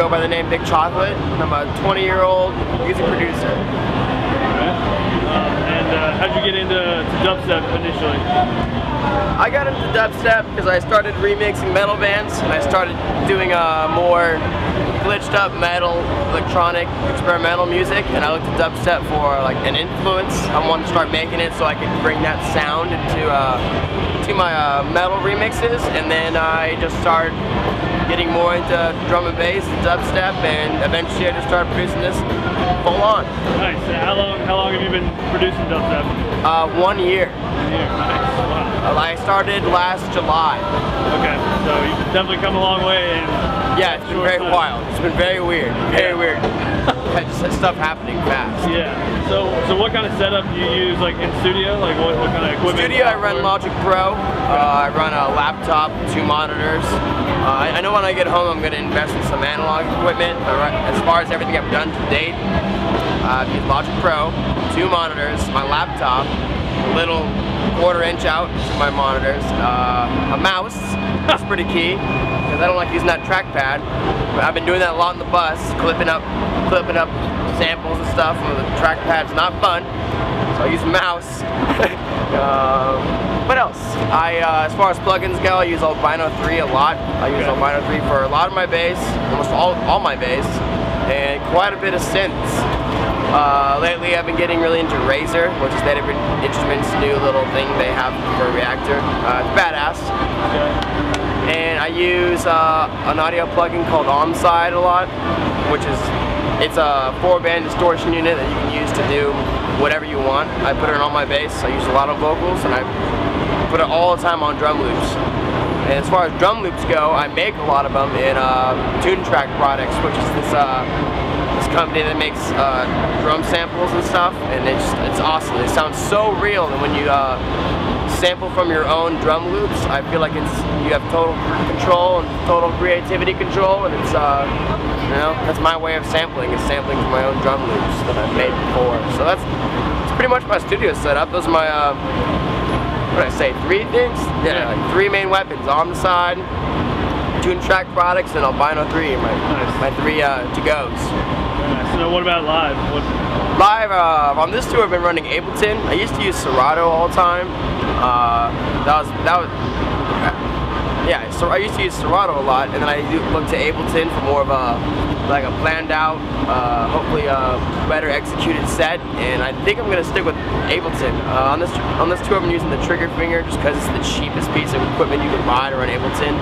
go by the name Big Chocolate. I'm a 20-year-old music producer. How'd you get into dubstep initially? I got into dubstep because I started remixing metal bands, and I started doing more glitched up metal, electronic, experimental music, and I looked at dubstep for like an influence. I wanted to start making it so I could bring that sound into to my metal remixes, and then I just started getting more into drum and bass, dubstep, and eventually I just started producing this full on. Nice. How long have you been producing dubstep? 1 year. 1 year. Nice. Wow. I started last July. Okay, so you've definitely come a long way. Yeah, it's been very wild. It's been very weird. Very weird. Just stuff happening fast. Yeah. So what kind of setup do you use, like in studio? Like what kind of equipment? Studio, I run Logic Pro. I run a laptop, 2 monitors. I know when I get home I'm going to invest in some analog equipment. As far as everything I've done to date, I've used Logic Pro, 2 monitors, my laptop, a little 1/4 inch out to my monitors, a mouse. That's pretty key because I don't like using that trackpad. But I've been doing that a lot on the bus, clipping up samples and stuff. The trackpad's not fun, so I use a mouse. What else? As far as plugins go, I use Albino 3 a lot. I use Albino 3 for a lot of my bass, almost all my bass, and quite a bit of synths. Lately I've been getting really into Razor, which is that different instruments new little thing they have for a reactor. It's badass. And I use an audio plugin called Onside a lot, which is it's a 4-band distortion unit that you can use to do whatever you want. I put it on my bass. I use a lot of vocals, and I put it all the time on drum loops. And as far as drum loops go, I make a lot of them in Tune Track Products, which is this company that makes drum samples and stuff, and it's awesome. It sounds so real, and when you sample from your own drum loops, I feel like you have total control and total creativity control, and it's you know, that's my way of sampling, is sampling from my own drum loops that I've made before. So that's pretty much my studio setup. Those are my what did I say, 3 things? Yeah, like 3 main weapons on the side. Tune Track Products and Albino 3 are my 3 to-goes. So what about live? Live, on this tour I've been running Ableton. I used to use Serato all the time. So I used to use Serato a lot, and then I looked to Ableton for more of a planned out, hopefully a better executed set, and I think I'm gonna stick with Ableton. On this tour I've been using the trigger finger just because it's the cheapest piece of equipment you can buy to run Ableton.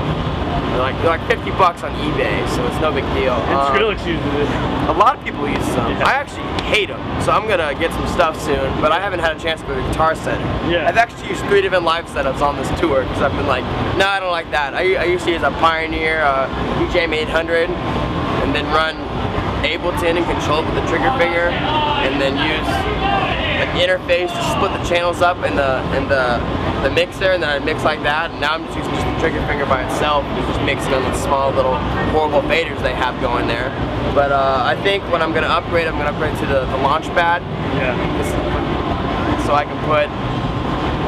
They're like 50 bucks on eBay, so it's no big deal. And Skrillex uses it. A lot of people use some. I actually hate them, so I'm gonna get some stuff soon. But I haven't had a chance to go to the Guitar Center. I've actually used 3 different live setups on this tour because I've been like, no, I don't like that. I used to use a Pioneer EJM 800, and then run Ableton and control it with the trigger finger, and then use an interface to split the channels up in the mixer, and then I mix like that. And now I'm just using the trigger finger by itself, just mixing on the small little horrible faders they have going there. But I think when I'm gonna upgrade to the Launchpad. So I can put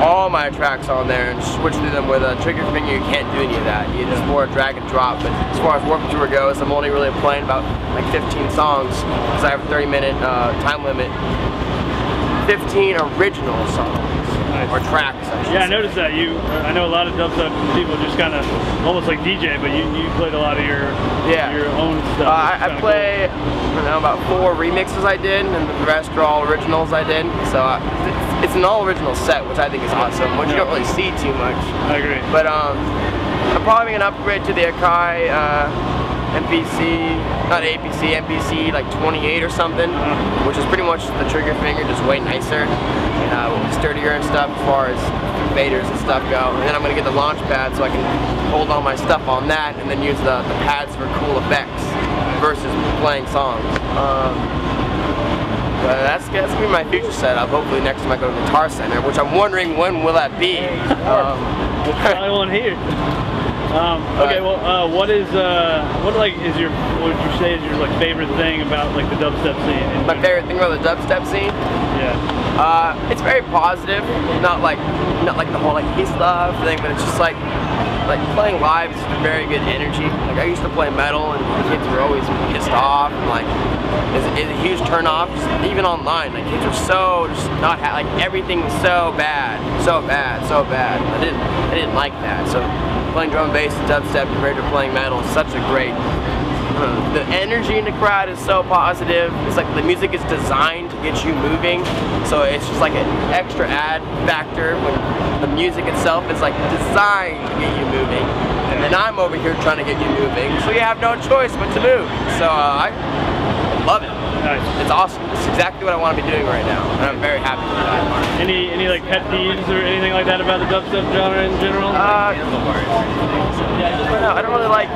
all my tracks on there and switch through them with a trigger finger. You can't do any of that. You just more drag and drop. But as far as Warped Tour goes, I'm only really playing about like 15 songs because I have a 30-minute time limit. 15 original songs. Or tracks, I noticed that I know a lot of dubstep people just kind of almost like DJ, but you played a lot of your own stuff. I play, I don't know, about 4 remixes I did, and the rest are all originals I did. So it's an all original set, which I think is awesome, which you don't really see too much. I agree. But I'm probably gonna upgrade to the Akai MPC, not APC, MPC like 28 or something, which is pretty much the trigger finger, just way nicer and sturdier and stuff as far as faders and stuff go. And then I'm going to get the Launchpad so I can hold all my stuff on that and then use the pads for cool effects versus playing songs. But that's going to be my future setup, hopefully next time I go to the Guitar Center, which I'm wondering when will that be. We'll try one here. Okay, well, what would you say is your like favorite thing about like the dubstep scene? My favorite thing about the dubstep scene? Yeah. It's very positive, not like the whole like peace love thing, but it's just like like playing live is very good energy. Like I used to play metal and the kids were always pissed off and like it's a huge turn off. Even online, like kids were so just not like everything was so bad. I didn't like that. So playing drum and bass and dubstep compared to playing metal is such a great. The energy in the crowd is so positive. It's like the music is designed to get you moving, so it's just like an extra add factor when the music itself is like designed to get you moving. And then I'm over here trying to get you moving, so you have no choice but to move. So I love it. Nice. It's awesome. It's exactly what I want to be doing right now, and I'm very happy with that. Any like pet peeves or anything like that about the dubstep genre in general? I don't really like.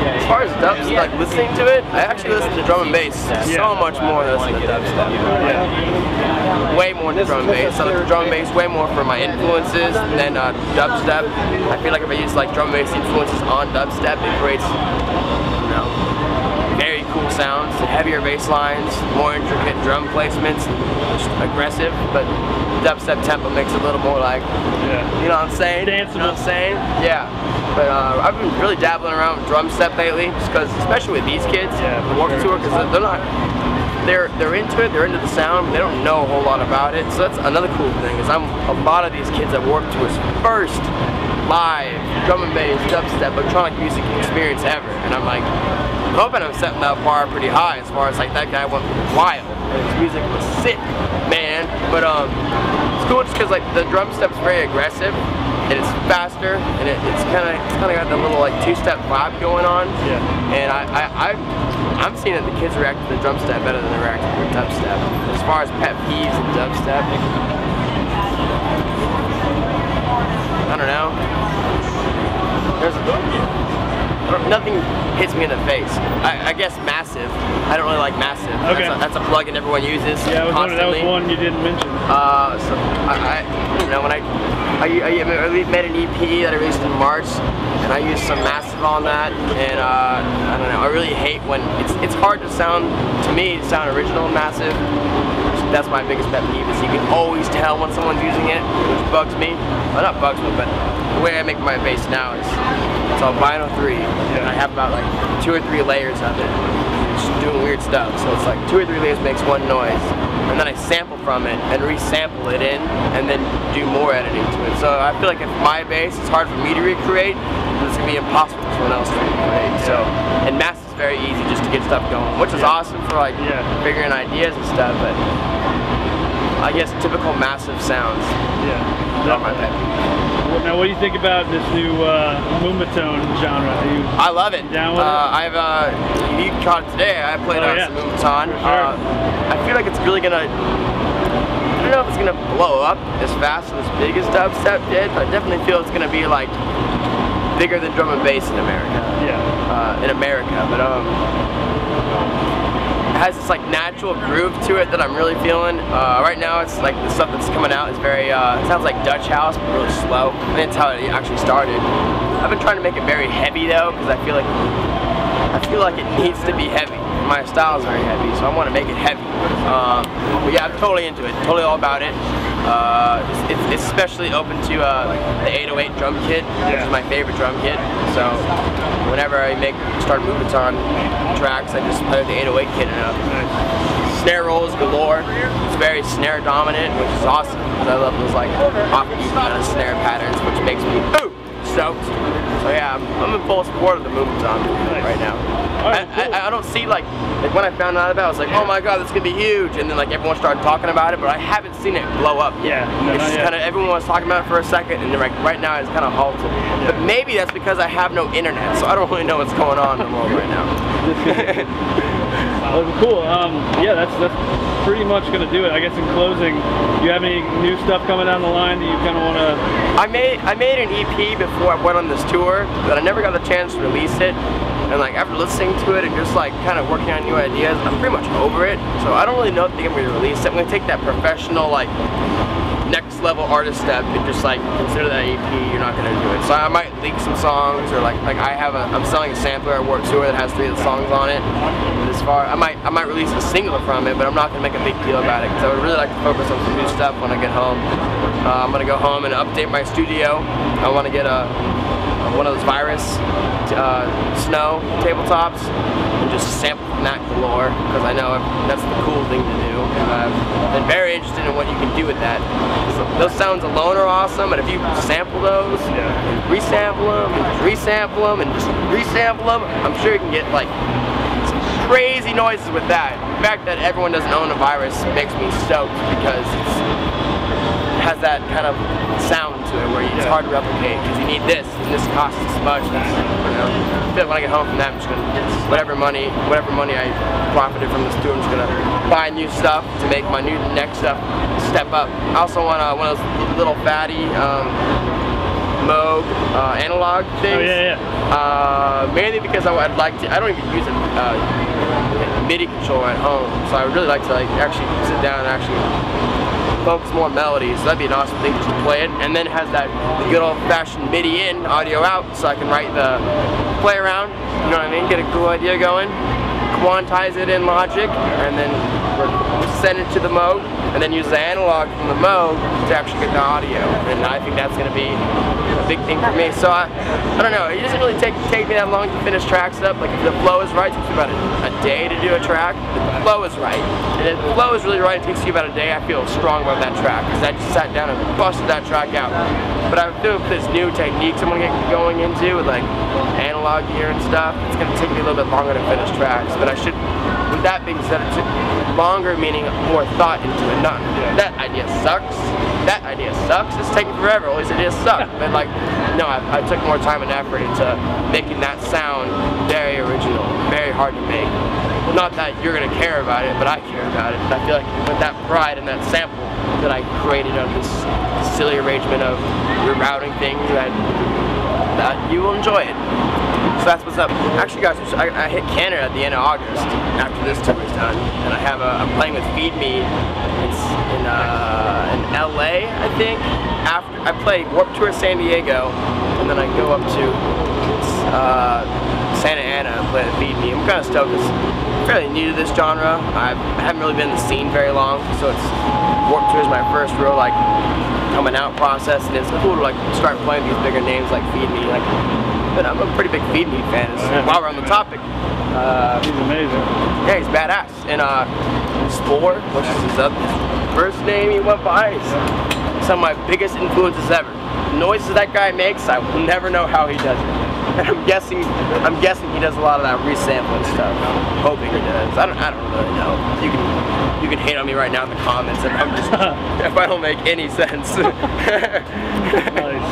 As far as dubstep, like listening to it, I actually listen to drum and bass so much more than I listen to dubstep. Yeah. Way more than drum and bass. I listen to drum and bass way more for my influences than dubstep. I feel like if I use like drum and bass influences on dubstep, it creates, you know, very cool sounds, heavier bass lines, more intricate drum placements, just aggressive, but dubstep tempo makes it a little more like, you know what I'm saying? Danceable. You know what I'm saying? Yeah. But I've been really dabbling around with drum step lately, just because, especially with these kids, the Warped Tour, because they're into it, they're into the sound, but they don't know a whole lot about it. So that's another cool thing, is a lot of these kids at Warped Tour's first live drum and bass, dubstep, electronic music experience ever, and I'm like, I'm hoping I'm setting that bar pretty high as far as like that guy went wild and his music was sick, man. But it's cool just because like the drum step's very aggressive and it's faster and it's kind of got the little like two-step vibe going on. Yeah. And I'm seeing that the kids react to the drum step better than they react to the dubstep. As far as pet peeves and dubstep, I don't know. Nothing hits me in the face. I guess Massive. I don't really like Massive. Okay. That's a plugin everyone uses constantly. That was one you didn't mention. So I you know, when I made an EP that I released in March, and I used some Massive on that, and I don't know. I really hate when it's hard to sound, to me, to sound original and Massive. That's my biggest pet peeve, is you can always tell when someone's using it, which bugs me. Well, not bugs me, but the way I make my bass now is it's on vinyl 3, and I have about like 2 or 3 layers of it, just doing weird stuff. So it's like 2 or 3 layers makes one noise, and then I sample from it and resample it in, and then do more editing to it. So I feel like if my bass is hard for me to recreate, it's gonna be impossible for someone else to recreate. So, and Massive is very easy just to get stuff going, which is awesome for like figuring ideas and stuff, but I guess typical Massive sounds. Not my pet peeve. Now, what do you think about this new moombahton genre? I love it. Down with it? You caught it today. I played on some moombahton. Sure. I feel like it's really gonna. I don't know if it's gonna blow up as fast and as big as dubstep did, but I definitely feel it's gonna be like bigger than drum and bass in America. In America, but it has this like natural groove to it that I'm really feeling. Right now it's like the stuff that's coming out is very, it sounds like Dutch house, but really slow. I think that's how it actually started. I've been trying to make it very heavy though, because I feel like it needs to be heavy. My style is very heavy, so I want to make it heavy. But yeah, I'm totally into it, totally all about it. It's especially open to the 808 drum kit, which is my favorite drum kit. So whenever I start moombahton tracks, I just play with the 808 kit and snare rolls galore. It's very snare dominant, which is awesome because I love those like offbeat kind of snare patterns, which makes me stoked. So yeah, I'm in full support of the moombahton right now. I don't see like when I found out about it, I was like, oh my god, this is gonna be huge, and then like everyone started talking about it, but I haven't seen it blow up. It's just kind of everyone was talking about it for a second, and then like right now it's kind of halted. But maybe that's because I have no internet, so I don't really know what's going on in the world right now. Cool. Yeah, that's pretty much gonna do it. I guess in closing, do you have any new stuff coming down the line that you kind of want to? I made an EP before I went on this tour, but I never got the chance to release it. And like after listening to it and just like kind of working on new ideas, I'm pretty much over it. So I don't really know if I'm gonna release it. I'm gonna take that professional like next level artist step and just like consider that EP, you're not gonna do it. So I might leak some songs, or like I'm selling a sampler at work tour that has 3 of the songs on it. But as far, I might release a single from it, but I'm not gonna make a big deal about it because I would really like to focus on some new stuff when I get home. I'm gonna go home and update my studio. I want to get one of those Virus snow tabletops and just sample from that galore, because I know that's the cool thing to do. I've been very interested in what you can do with that. So those sounds alone are awesome, but if you sample those, and resample them, and resample them, and just resample them, I'm sure you can get like some crazy noises with that. The fact that everyone doesn't own a Virus makes me stoked, because it has that kind of sound to it where it's hard to replicate, because you need this, and this costs this much. You know, I feel like when I get home from that, I'm just gonna, whatever money I profited from this tour, I'm just gonna buy new stuff to make my new next step up. I also want one of those little fatty Moog analog things. Mainly because I'd like to. I don't even use a MIDI controller at home, so I would really like to like actually sit down and actually focus more melodies. So that'd be an awesome thing just to play it, and then it has that good old-fashioned MIDI in, audio out, so I can write the play around. You know what I mean? Get a cool idea going, quantize it in Logic, and then send it to the Moog, and then use the analog from the Moog to actually get the audio. And I think that's going to be a big thing for me. So I don't know. It doesn't really take me that long to finish tracks up. Like if the flow is right, it takes me about a day to do a track. If the flow is right, and if the flow is really right, it takes you about a day. I feel strong about that track because I just sat down and busted that track out. But I feel with this new techniques I'm going to get going into with like analog gear and stuff, it's going to take me a little bit longer to finish tracks. But I should. With that being said, it took longer, meaning more thought into it. Not that idea sucks. That idea sucks. It's taking forever. All these ideas suck. But like, no, I took more time and effort into making that sound very original, very hard to make. Not that you're gonna care about it, but I care about it. And I feel like with that pride and that sample that I created of this silly arrangement of rerouting things, that you will enjoy it. So that's what's up. Actually, guys, I hit Canada at the end of August after this tour is done, and I'm playing with Feed Me. It's in LA, I think. After I play Warped Tour San Diego, and then I go up to Santa Ana and play the Feed Me. I'm kind of stoked because I'm fairly new to this genre. I haven't really been in the scene very long, so Warped Tour is my first real like coming out process, and it's cool to like start playing these bigger names like Feed Me. Like, but I'm a pretty big Feed Me fan. While we're on the topic, he's amazing. Yeah, he's badass. And Spore, which is his first name he went by, is some of my biggest influences ever. The noises that guy makes, I will never know how he does it. And I'm guessing he does a lot of that resampling stuff. I'm hoping he does. I don't really know. You can hate on me right now in the comments if if I don't make any sense. Nice.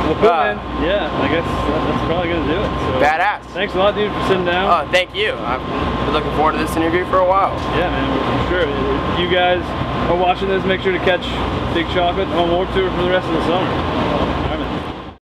Well, cool, man. Yeah, I guess that's probably gonna do it. So, badass. Thanks a lot, dude, for sitting down. Oh, thank you. I've been looking forward to this interview for a while. Yeah, man, for sure. If you guys are watching this, make sure to catch Big Chocolate on Warped Tour for the rest of the summer.